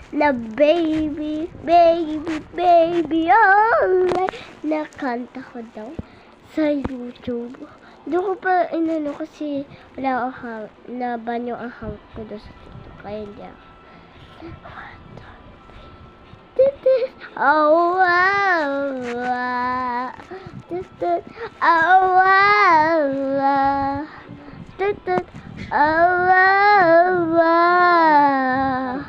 na baby, baby, baby, alright. Nakanta ko daw sa YouTube. Doon ko pa inano kasi wala akong naban yung account ko doon sa TikTok. Kaya hindi ako. Oh, wow, wow. Oh, wow, wow. Oh, wow, wow.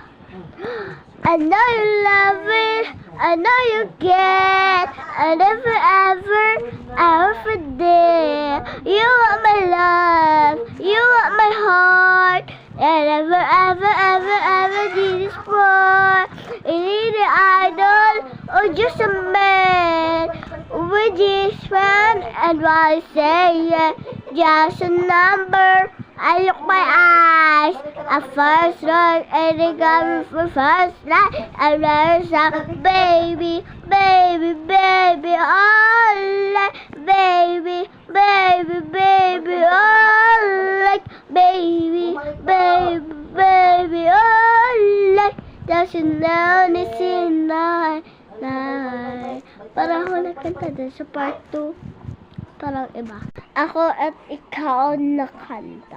I know you love it, I know you get, I never ever, ever did. You want my love, you want my heart, and never ever, ever, ever did this before. You need an idol or just a man with his friend, and while I say yeah, just a number. I look my eyes at first look and they got me for first night. And there's a baby, baby, baby, all like baby, baby, baby, all like baby, baby, baby, all like that's another scene night. Parang ako nagkanta din sa part 2. Parang iba. Ako at ikaw nakanta.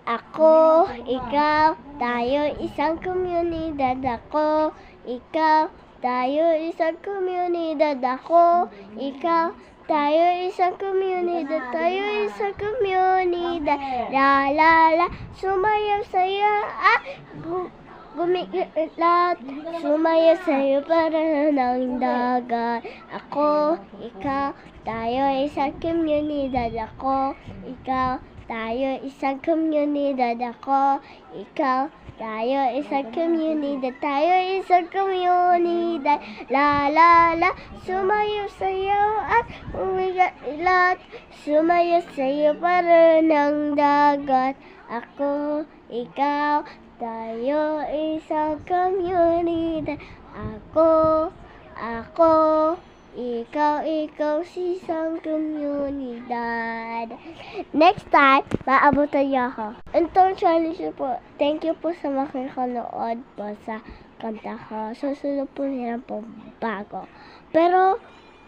Ako, ikaw, tayo isang komunidad. Ako, ikaw, tayo isang komunidad. Ako, ikaw, tayo isang komunidad. Tayo isang komunidad. La la la, sumayaw sa'yo. Gumikilat, sumayaw sa'yo para ng dagat. Ako, ikaw, tayo isang komunidad. Ako, ikaw, tayo isang komunidad. Ako, ikaw, tayo isang komunidad. Tayo isang komunidad. La la la, sumayaw sa'yo at umikilat, sumayaw sa'yo para ng dagat. Ako, ikaw, tayo isang komunidad. Ako, ikaw isang komunidad. Next time, maabutan niyo ako. Itong challenge po, thank you po sa makikanood po sa kanta ko. Susunod po nila po bago. Pero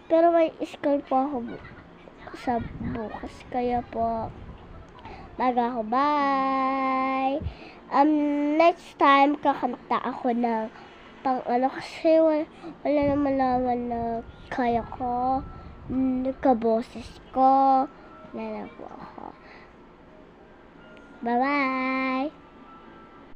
may school po ako sa bukas. Kaya po, bago ako. Bye! Next time, kakanta ako ng kasi wala naman na kaya ko, kaboses ko, wala na po ako. Bye-bye!